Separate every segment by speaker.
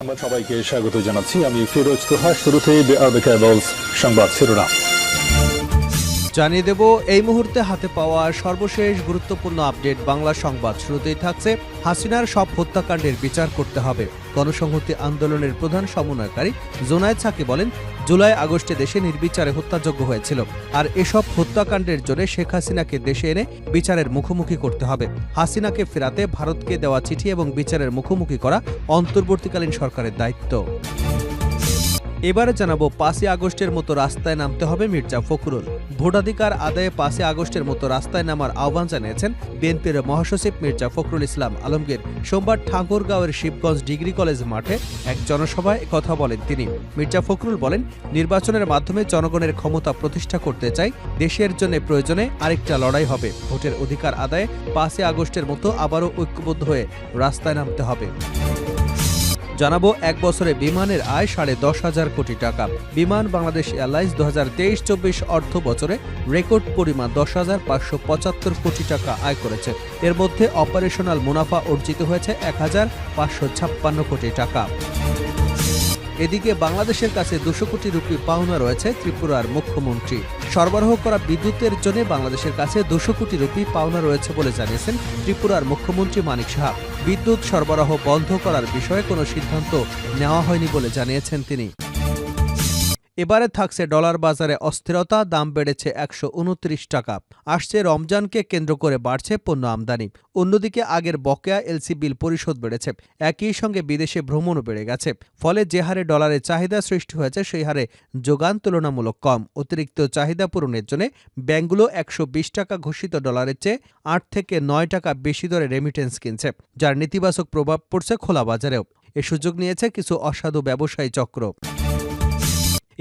Speaker 1: সংবাদ সবাইকে স্বাগত জানাচ্ছি। আমি ফিরোজ তোহা। শুরুতেই সংবাদ শিরোনাম
Speaker 2: জানিয়ে দেব এই মুহূর্তে হাতে পাওয়া সর্বশেষ গুরুত্বপূর্ণ আপডেট বাংলা সংবাদ। শুরুতেই থাকছে হাসিনার সব হত্যাকাণ্ডের বিচার করতে হবে। গণসংহতি আন্দোলনের প্রধান সমন্বয়কারী জোনায়েদ সাকি বলেন, জুলাই আগস্টে দেশে নির্বিচারে হত্যাযজ্ঞ হয়েছিল, আর এসব হত্যাকাণ্ডের জন্য শেখ হাসিনাকে দেশে এনে বিচারের মুখোমুখি করতে হবে। হাসিনাকে ফেরাতে ভারতকে দেওয়া চিঠি এবং বিচারের মুখোমুখি করা অন্তর্বর্তীকালীন সরকারের দায়িত্ব। এবারে জানাবো 5ই আগস্টের মতো রাস্তায় নামতে হবে মির্জা ফখরুল। ভোটাধিকার আদায়ে 5ই আগস্টের মতো রাস্তায় নামার আহ্বান জানিয়েছেন বিএনপির মহাসচিব মির্জা ফখরুল ইসলাম আলমগীর। সোমবার ঠাকুরগাঁওয়ের শিবগঞ্জ ডিগ্রি কলেজ মাঠে এক জনসভায় কথা বলেন তিনি। মির্জা ফখরুল বলেন, নির্বাচনের মাধ্যমে জনগণের ক্ষমতা প্রতিষ্ঠা করতে চাই। দেশের জন্য প্রয়োজনে আরেকটা লড়াই হবে। ভোটের অধিকার আদায়ে 5ই আগস্টের মতো আবারও ঐক্যবদ্ধ হয়ে রাস্তায় নামতে হবে। জানাবো, এক বছরে বিমানের আয় 10.5 কোটি টাকা। বিমান বাংলাদেশ এয়ারলাইন্স 2023-24 অর্থ বছরে রেকর্ড পরিমাণ 10,575 কোটি টাকা আয় করেছে। এর মধ্যে অপারেশনাল মুনাফা অর্জিত হয়েছে 1,556 কোটি টাকা। এদিকে বাংলাদেশের কাছে 200 কোটি রুপি পাওনা রয়েছে ত্রিপুরার মুখ্যমন্ত্রী। সরবরাহ করা বিদ্যুতের জন্য বাংলাদেশের কাছে 200 কোটি রুপি পাওনা রয়েছে বলে জানিয়েছেন ত্রিপুরার মুখ্যমন্ত্রী মানিক সাহা। বিদ্যুৎ সরবরাহ বন্ধ করার বিষয়ে কোনো সিদ্ধান্ত নেওয়া হয়নি বলে জানিয়েছেন তিনি। এবারে থাকছে ডলার বাজারে অস্থিরতা, দাম বেড়েছে 129 টাকা। আসছে রমজানকে কেন্দ্র করে বাড়ছে পণ্য আমদানি। অন্যদিকে আগের বকেয়া এলসি বিল পরিশোধ বেড়েছে। একই সঙ্গে বিদেশে ভ্রমণও বেড়ে গেছে। ফলে যে হারে ডলারের চাহিদা সৃষ্টি হয়েছে সেই হারে যোগান তুলনামূলক কম। অতিরিক্ত চাহিদা পূরণের জন্য ব্যাংকগুলো 120 টাকা ঘোষিত ডলারের চেয়ে 8 থেকে 9 টাকা বেশি দরে রেমিটেন্স কিনছে, যার নেতিবাচক প্রভাব পড়ছে খোলা বাজারেও। এ সুযোগ নিয়েছে কিছু অসাধু ব্যবসায়ী চক্র।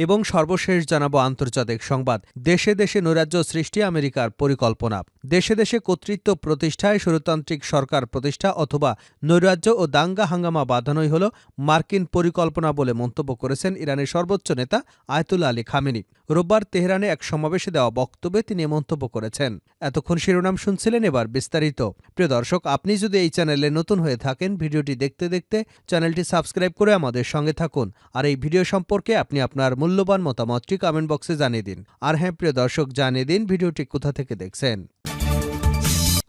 Speaker 2: এবং সর্বশেষ জানাবো আন্তর্জাতিক সংবাদ। দেশে দেশে নৈরাজ্য সৃষ্টি আমেরিকার পরিকল্পনা। দেশে দেশে কর্তৃত্ব প্রতিষ্ঠায় স্বৈরতান্ত্রিক সরকার প্রতিষ্ঠা অথবা নৈরাজ্য ও দাঙ্গা হাঙ্গামা বাঁধানোই হল মার্কিন পরিকল্পনা বলে মন্তব্য করেছেন ইরানের সর্বোচ্চ নেতা আয়াতুল্লাহ আলী খামেনি। রোববার তেহরানে এক সমাবেশে দেওয়া বক্তব্যে তিনি মন্তব্য করেছেন। এতক্ষণ শিরোনাম শুনছিলেন, এবার বিস্তারিত। প্রিয় দর্শক, আপনি যদি এই চ্যানেলে নতুন হয়ে থাকেন, ভিডিওটি দেখতে দেখতে চ্যানেলটি সাবস্ক্রাইব করে আমাদের সঙ্গে থাকুন। আর এই ভিডিও সম্পর্কে আপনি আপনার মূল্যবান মতামতটি কমেন্ট বক্সে জানিয়ে দিন। আর হ্যাঁ প্রিয় দর্শক, জানিয়ে দিন ভিডিওটি কোথা থেকে দেখছেন।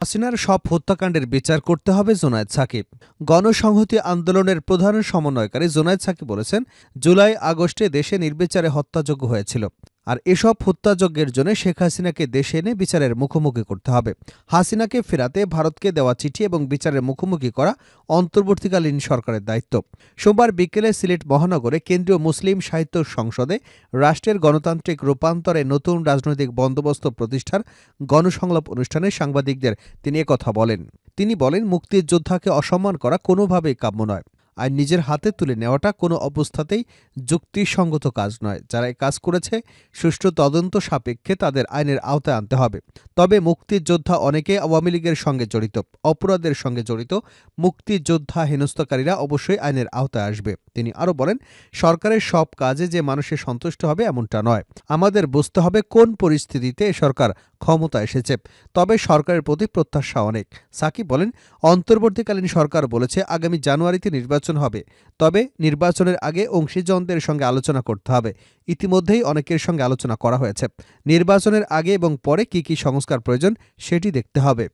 Speaker 2: হাসিনার সব হত্যাকাণ্ডের বিচার করতে হবে জোনায়েদ সাকি। গণসংহতি আন্দোলনের প্রধান সমন্বয়কারী জোনায়েদ সাকি বলেছেন, জুলাই আগস্টে দেশে নির্বিচারে হত্যাযজ্ঞ হয়েছিল, আর এসব হত্যাযজ্ঞের জন্য শেখ হাসিনাকে দেশে এনে বিচারের মুখোমুখি করতে হবে। হাসিনাকে ফেরাতে ভারতকে দেওয়া চিঠি এবং বিচারের মুখোমুখি করা অন্তর্বর্তীকালীন সরকারের দায়িত্ব। সোমবার বিকেলে সিলেট মহানগরে কেন্দ্রীয় মুসলিম সাহিত্য সংসদে রাষ্ট্রের গণতান্ত্রিক রূপান্তরে নতুন রাজনৈতিক বন্দোবস্ত প্রতিষ্ঠার গণসংলাপ অনুষ্ঠানে সাংবাদিকদের তিনি একথা বলেন। তিনি বলেন, মুক্তিযোদ্ধাকে অসম্মান করা কোনোভাবেই কাম্য নয়। আইন নিজের হাতে তুলে নেওয়াটা কোনো অবস্থাতেই যুক্তিসঙ্গত কাজ নয়। যারা এই কাজ করেছে সুষ্ঠু তদন্ত সাপেক্ষে তাদের আইনের আওতায় আনতে হবে। তবে মুক্তিযোদ্ধা অনেকে আওয়ামী লীগের সঙ্গে জড়িত, অপরাধের সঙ্গে জড়িত। মুক্তিযোদ্ধা হেনস্থাকারীরা অবশ্যই আইনের আওতায় আসবে। তিনি আরও বলেন, সরকারের সব কাজে যে মানুষের সন্তুষ্ট হবে এমনটা নয়। আমাদের বুঝতে হবে কোন পরিস্থিতিতে এ সরকার ক্ষমতা এসেছে। তবে সরকারের প্রতি প্রত্যাশা অনেক। সাকি বলেন, অন্তর্বর্তীকালীন সরকার বলেছে আগামী জানুয়ারিতে নির্বাচন হবে। তবে নির্বাচনের আগে অংশীজনদের সঙ্গে আলোচনা করতে হবে। ইতিমধ্যেই অনেকের সঙ্গে আলোচনা করা হয়েছে। নির্বাচনের আগে এবং পরে কি কি সংস্কার প্রয়োজন সেটি দেখতে হবে।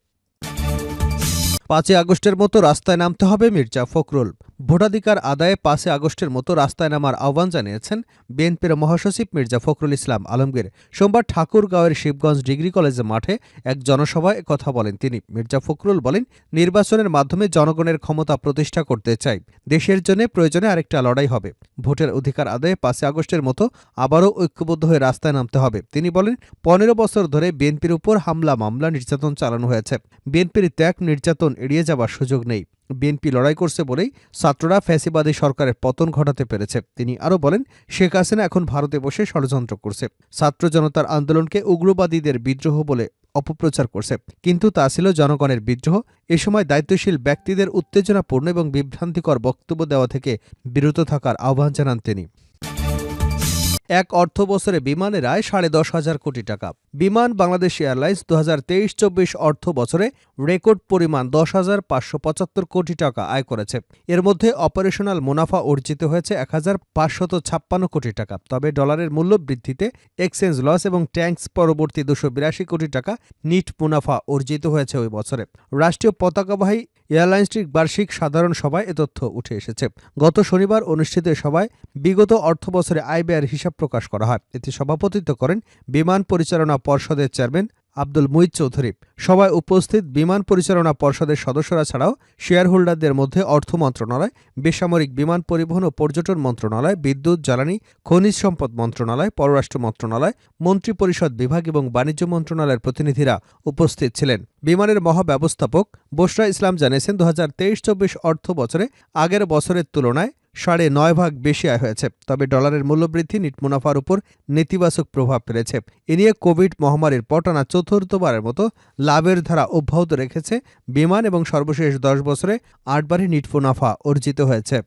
Speaker 2: 5ই আগস্টের মতো রাস্তায় নামতে হবে মির্জা ফখরুল। ভোটাধিকার আদায়ে 5ই আগস্টের মতো রাস্তায় নামার আহ্বান জানিয়েছেন বিএনপির মহাসচিব মির্জা ফখরুল ইসলাম আলমগীর। সোমবার ঠাকুরগাঁওয়ের শিবগঞ্জ ডিগ্রি কলেজ মাঠে এক জনসভায় কথা বলেন তিনি। মির্জা ফখরুল বলেন, নির্বাচনের মাধ্যমে জনগণের ক্ষমতা প্রতিষ্ঠা করতে চাই। দেশের জন্য প্রয়োজনে আরেকটা লড়াই হবে। ভোটের অধিকার আদায়ে 5ই আগস্টের মতো আবারও ঐক্যবদ্ধ হয়ে রাস্তায় নামতে হবে। তিনি বলেন, 15 বছর ধরে বিএনপির উপর হামলা মামলা নির্যাতন চালানো হয়েছে। বিএনপির ত্যাগ নির্যাতন এড়িয়ে যাবার সুযোগ নেই। বিএনপি লড়াই করছে বলেই ছাত্ররা ফ্যাসিবাদী সরকারের পতন ঘটাতে পেরেছে। তিনি আরও বলেন, শেখ হাসিনা এখন ভারতে বসে ষড়যন্ত্র করছে। ছাত্র জনতার আন্দোলনকে উগ্রবাদীদের বিদ্রোহ বলে অপপ্রচার করছে, কিন্তু তা ছিল জনগণের বিদ্রোহ। এ সময় দায়িত্বশীল ব্যক্তিদের উত্তেজনাপূর্ণ এবং বিভ্রান্তিকর বক্তব্য দেওয়া থেকে বিরত থাকার আহ্বান জানান তিনি। এক অর্থবছরে বিমানের আয় 10,500 কোটি টাকা। বিমান বাংলাদেশ এয়ারলাইন্স 2023-24 অর্থ বছরে রেকর্ড পরিমাণ 10,575 কোটি টাকা আয় করেছে। এর মধ্যে অপারেশনাল মুনাফা অর্জিত হয়েছে 1,556 কোটি টাকা। তবে ডলারের মূল্য বৃদ্ধিতে এক্সচেঞ্জ লস এবং ট্যাক্স পরবর্তী 282 কোটি টাকা নিট মুনাফা অর্জিত হয়েছে ওই বছরে। রাষ্ট্রীয় পতাকাবাহী এয়ারলাইন্সটির বার্ষিক সাধারণ সভায় এ তথ্য উঠে এসেছে। গত শনিবার অনুষ্ঠিত সভায় বিগত অর্থবছরে আয় ব্যয়ের হিসাব প্রকাশ করা হয়। এতে সভাপতিত্ব করেন বিমান পরিচালনা পর্ষদের চেয়ারম্যান আব্দুল মুইত চৌধুরী। সভায় উপস্থিত বিমান পরিচালনা পর্ষদের সদস্যরা ছাড়াও শেয়ার হোল্ডারদের মধ্যে অর্থ মন্ত্রণালয়, বেসামরিক বিমান পরিবহন ও পর্যটন মন্ত্রণালয়, বিদ্যুৎ, জ্বালানি, খনিজ সম্পদ মন্ত্রণালয়, পররাষ্ট্র মন্ত্রণালয়, মন্ত্রিপরিষদ বিভাগ এবং বাণিজ্য মন্ত্রণালয়ের প্রতিনিধিরা উপস্থিত ছিলেন। বিমানের মহাব্যবস্থাপক বশরা ইসলাম জানিয়েছেন, 2023-24 অর্থ বছরে আগের বছরের তুলনায় 9.5 ভাগ বেশি আয় হয়েছে। তবে ডলারের মূল্যবৃদ্ধি নিট মুনাফার উপর নেতিবাচক প্রভাব ফেলেছে। এ নিয়ে কোভিড মহামারীর পর টানা চতুর্থবারের মতো লাভের ধারা অব্যাহত রেখেছে বিমান এবং সর্বশেষ 10 বছরে 8 বারই নিট মুনাফা অর্জিত হয়েছে।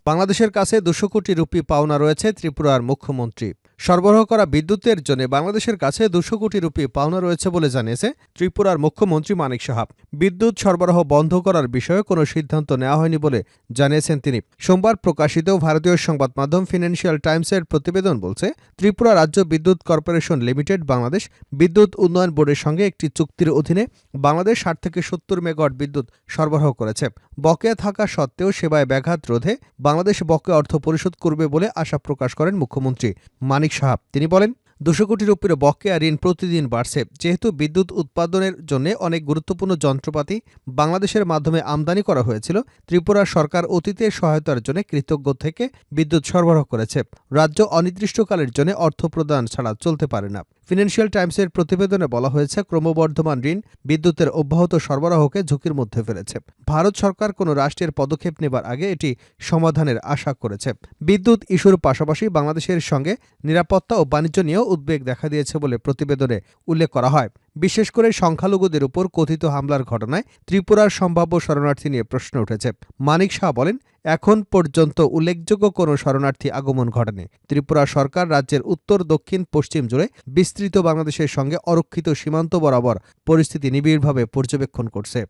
Speaker 2: বাংলাদেশের কাছে 200 কোটি রুপি পাওনা রয়েছে ত্রিপুরার মুখ্যমন্ত্রী। সরবরাহ করা বিদ্যুতের জন্য বাংলাদেশের কাছে 200 কোটি রুপি পাওনা রয়েছে বলে জানিয়েছে ত্রিপুরার মুখ্যমন্ত্রী মানিক সাহা। বিদ্যুৎ সরবরাহ বন্ধ করার বিষয়ে কোনো সিদ্ধান্ত নেওয়া হয়নি বলে জানিয়েছেন তিনি। সোমবার প্রকাশিত ভারতীয় সংবাদ মাধ্যম ফিনান্সিয়াল টাইমসের প্রতিবেদন বলছে, ত্রিপুরা রাজ্য বিদ্যুৎ কর্পোরেশন লিমিটেড বাংলাদেশ বিদ্যুৎ উন্নয়ন বোর্ডের সঙ্গে একটি চুক্তির অধীনে বাংলাদেশ 60 থেকে 70 মেগাওয়াট বিদ্যুৎ সরবরাহ করেছে। বকেয়া থাকা সত্ত্বেও সেবায় ব্যাঘাত রোধে বাংলাদেশ বকেয়া অর্থ পরিশোধ করবে বলে আশা প্রকাশ করেন মুখ্যমন্ত্রী মানিক সাহা। তিনি বলেন, 200 কোটি রুপির বকেয়া ঋণ প্রতিদিন বাড়ছে। যেহেতু বিদ্যুৎ উৎপাদনের জন্য অনেক গুরুত্বপূর্ণ যন্ত্রপাতি বাংলাদেশের মাধ্যমে আমদানি করা হয়েছিল, ত্রিপুরা সরকার অতীতে সহায়তার জন্য কৃতজ্ঞ থেকে বিদ্যুৎ সরবরাহ করেছে। রাজ্য অনির্দিষ্টকালের জন্য অর্থ প্রদান ছাড়া চলতে পারে না। ফিনান্সিয়াল টাইমসের প্রতিবেদনে বলা হয়েছে, ক্রমবর্ধমান ঋণ বিদ্যুতের অব্যাহত সরবরাহকে ঝুঁকির মধ্যে ফেলেছে। ভারত সরকার কোনো রাষ্ট্রের পদক্ষেপ নেবার আগে এটি সমাধানের আশা করেছে। বিদ্যুৎ ইস্যুর পাশাপাশি বাংলাদেশের সঙ্গে নিরাপত্তা ও বাণিজ্য নিয়েও উদ্বেগ দেখা দিয়েছে বলে প্রতিবেদনে উল্লেখ করা হয়। বিশেষ করে সংখ্যালঘুদের উপর কথিত হামলার ঘটনায় ত্রিপুরার সম্ভাব্য শরণার্থী নিয়ে প্রশ্ন উঠেছে। মানিক শাহ বলেন, এখন পর্যন্ত উল্লেখযোগ্য কোনো শরণার্থী আগমন ঘটেনি। ত্রিপুরা সরকার রাজ্যের উত্তর, দক্ষিণ, পশ্চিম জুড়ে বিস্তৃত বাংলাদেশের সঙ্গে অরক্ষিত সীমান্ত বরাবর পরিস্থিতি নিবিড়ভাবে পর্যবেক্ষণ করছে।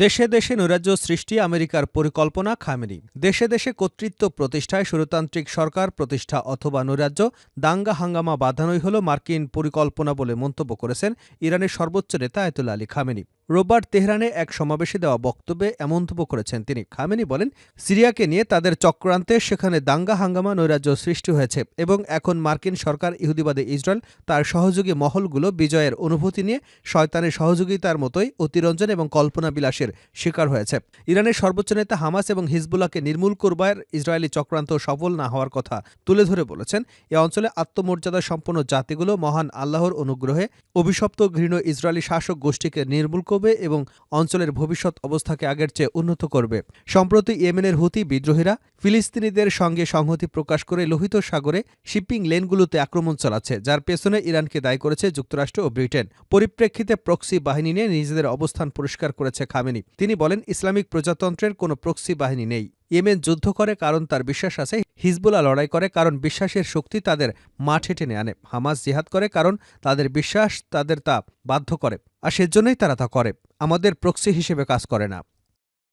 Speaker 2: দেশে দেশে নৈরাজ্য সৃষ্টি আমেরিকার পরিকল্পনা খামেনি। দেশে দেশে কর্তৃত্ব প্রতিষ্ঠায় স্বৈরতান্ত্রিক সরকার প্রতিষ্ঠা অথবা নৈরাজ্য, দাঙ্গা হাঙ্গামা বাঁধানোই হল মার্কিন পরিকল্পনা বলে মন্তব্য করেছেন ইরানের সর্বোচ্চ নেতা আয়াতুল্লাহ আলী খামেনি। রোববার তেহরানে এক সমাবেশে দেওয়া বক্তব্যে এমন মন্তব্য করেছেন তিনি। খামেনি বলেন, সিরিয়াকে নিয়ে তাদের চক্রান্তে সেখানে দাঙ্গা হাঙ্গামা নৈরাজ্য সৃষ্টি হয়েছে এবং এখন মার্কিন সরকার ইহুদিবাদী ইসরায়েল তার সহযোগী মহলগুলো বিজয়ের অনুভূতি নিয়ে শয়তানের সহযোগিতার মতোই অতিরঞ্জন এবং কল্পনা বিলাসের শিকার হয়েছে। ইরানের সর্বোচ্চ নেতা হামাস এবং হিজবুল্লাহকে নির্মূল করবার ইসরায়েলি চক্রান্ত সফল না হওয়ার কথা তুলে ধরে বলেছেন, এ অঞ্চলে আত্মমর্যাদা সম্পন্ন জাতিগুলো মহান আল্লাহর অনুগ্রহে অভিশপ্ত ঘৃণ ইসরায়েলি শাসক গোষ্ঠীকে নির্মূল করবে এবং অঞ্চলের ভবিষ্যৎ অবস্থাকে আগের চেয়ে উন্নত করবে। সম্প্রতি ইয়েমেনের হুতি বিদ্রোহীরা ফিলিস্তিনিদের সঙ্গে সংহতি প্রকাশ করে লোহিত সাগরে শিপিং লেনগুলোতে আক্রমণ চালাচ্ছে, যার পেছনে ইরানকে দায়ী করেছে যুক্তরাষ্ট্র ও ব্রিটেন। পরিপ্রেক্ষিতে প্রক্সি বাহিনী নিয়ে নিজেদের অবস্থান পরিষ্কার করেছে খামেনি। তিনি বলেন, ইসলামিক প্রজাতন্ত্রের কোনো প্রক্সি বাহিনী নেই। ইয়েমেন যুদ্ধ করে কারণ তার বিশ্বাস আছে, হিজবুল্লাহ লড়াই করে কারণ বিশ্বাসের শক্তি তাদের মাঠে টেনে আনে, হামাস জিহাদ করে কারণ তাদের বিশ্বাস তাদের তা বাধ্য করে, আর সেজন্যই তারা তা করে। আমাদের প্রক্সি হিসেবে কাজ করে না।